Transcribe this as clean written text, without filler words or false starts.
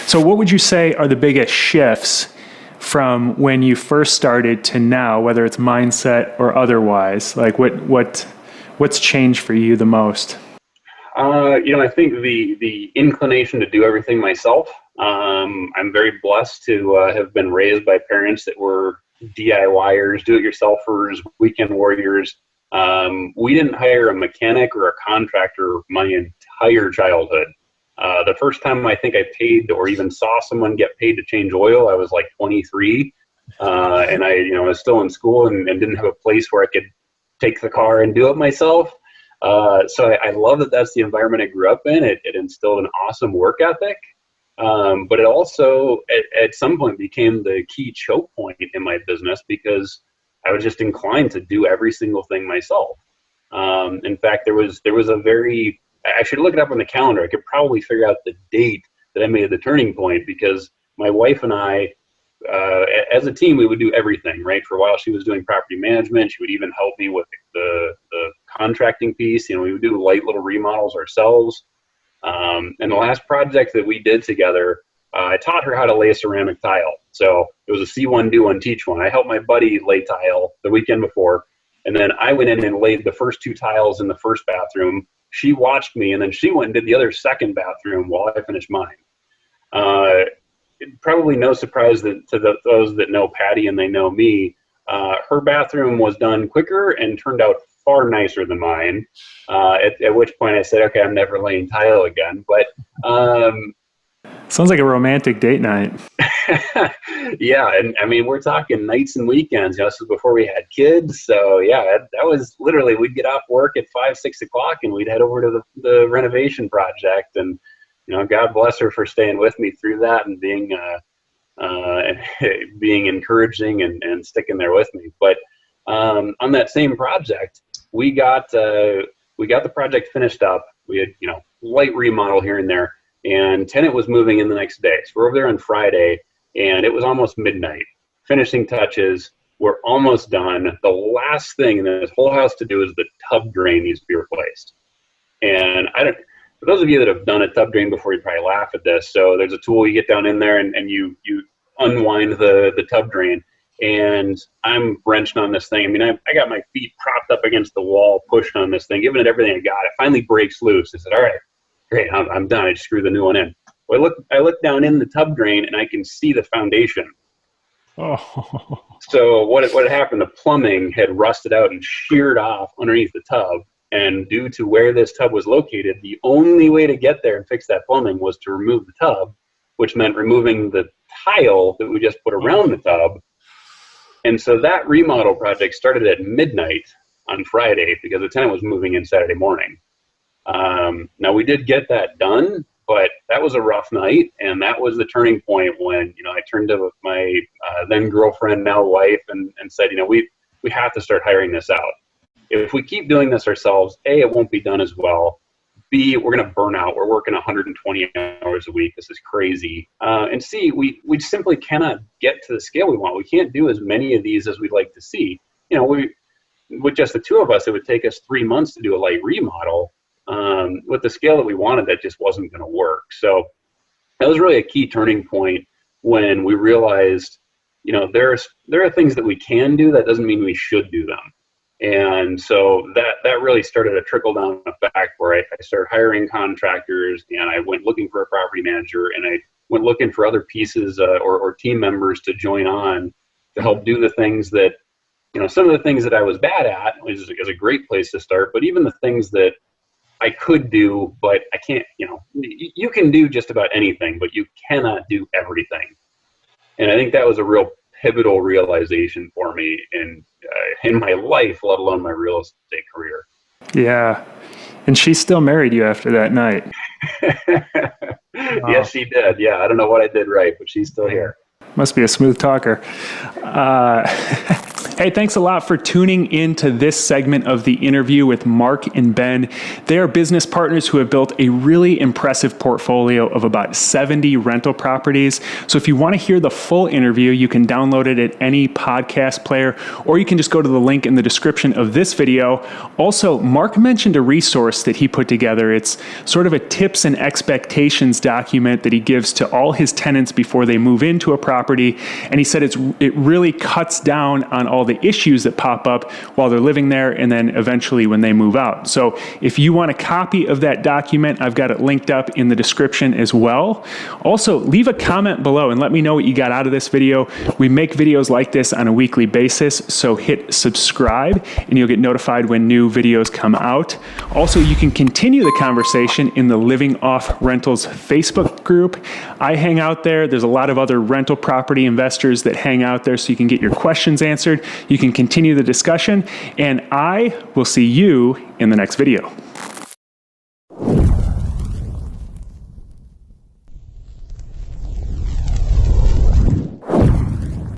So what would you say are the biggest shifts from when you first started to now, whether it's mindset or otherwise? Like what's changed for you the most? I think the inclination to do everything myself. I'm very blessed to have been raised by parents that were DIYers, do-it-yourselfers, weekend warriors. We didn't hire a mechanic or a contractor my entire childhood. The first time I think I paid or even saw someone get paid to change oil, I was like 23, and I was still in school and didn't have a place where I could take the car and do it myself. So I love that that's the environment I grew up in. It instilled an awesome work ethic, but it also at some point became the key choke point in my business because I was just inclined to do every single thing myself. In fact, there was I should look it up on the calendar. I could probably figure out the date that I made the turning point because my wife and I, as a team, we would do everything, right? For a while, she was doing property management. She would even help me with the contracting piece. We would do light little remodels ourselves. And the last project that we did together, I taught her how to lay ceramic tile. So it was a see one, do one, teach one. I helped my buddy lay tile the weekend before, and then I went in and laid the first 2 tiles in the first bathroom. She watched me, and then she went and did the other second bathroom while I finished mine. Probably no surprise to those that know Patty and they know me, her bathroom was done quicker and turned out far nicer than mine. At which point I said, okay, I'm never laying tile again. But sounds like a romantic date night. yeah, and I mean we're talking nights and weekends. This was before we had kids, so yeah, that was literally we'd get off work at 5-6 o'clock and we'd head over to the renovation project. And God bless her for staying with me through that and being being encouraging and sticking there with me. But on that same project, we got the project finished up. We had light remodel here and there, and tenant was moving in the next day. So we're over there on Friday, and it was almost midnight. Finishing touches. We're almost done. The last thing in this whole house to do is the tub drain needs to be replaced. And for those of you that have done a tub drain before, you probably laugh at this. So there's a tool, you get down in there and you unwind the tub drain. And I'm wrenching on this thing. I mean, I got my feet propped up against the wall, pushing on this thing, giving it everything I got. It finally breaks loose. I said, all right, great, I'm done. I just screwed the new one in. Well, I look down in the tub drain and I can see the foundation. Oh. So what had happened, the plumbing had rusted out and sheared off underneath the tub. And due to where this tub was located, the only way to get there and fix that plumbing was to remove the tub, which meant removing the tile that we just put around the tub. And so that remodel project started at midnight on Friday because the tenant was moving in Saturday morning. Now we did get that done, but that was a rough night. And that was the turning point when, I turned to my then girlfriend, now wife, and said, we have to start hiring this out. If we keep doing this ourselves, A, it won't be done as well. B, we're going to burn out. We're working 120 hours a week. This is crazy. And C, we simply cannot get to the scale we want. We can't do as many of these as we'd like to see. With just the two of us, it would take us 3 months to do a light remodel. With the scale that we wanted, that just wasn't going to work. So that was really a key turning point when we realized, there are things that we can do. That doesn't mean we should do them. And so that really started a trickle-down effect where I started hiring contractors, and I went looking for a property manager, and I went looking for other pieces or team members to join on to help do the things that, some of the things that I was bad at is a great place to start, but even the things that I could do, but I can't, you can do just about anything, but you cannot do everything. And I think that was a real pivotal realization for me in my life, let alone my real estate career. Yeah. And she still married you after that night. Yes, she did. Yeah. I don't know what I did right, but she's still here. Must be a smooth talker. Hey, thanks a lot for tuning in to this segment of the interview with Mark and Ben. They are business partners who have built a really impressive portfolio of about 70 rental properties. So if you want to hear the full interview, you can download it at any podcast player, or you can just go to the link in the description of this video. Also, Mark mentioned a resource that he put together. It's sort of a tips and expectations document that he gives to all his tenants before they move into a property. And he said it really cuts down on all the issues that pop up while they're living there and then eventually when they move out. So if you want a copy of that document, I've got it linked up in the description as well. Also, leave a comment below and let me know what you got out of this video. We make videos like this on a weekly basis, so hit subscribe and you'll get notified when new videos come out. Also, you can continue the conversation in the Living Off Rentals Facebook group. I hang out there. There's a lot of other rental property investors that hang out there, so you can get your questions answered. You can continue the discussion, and I will see you in the next video.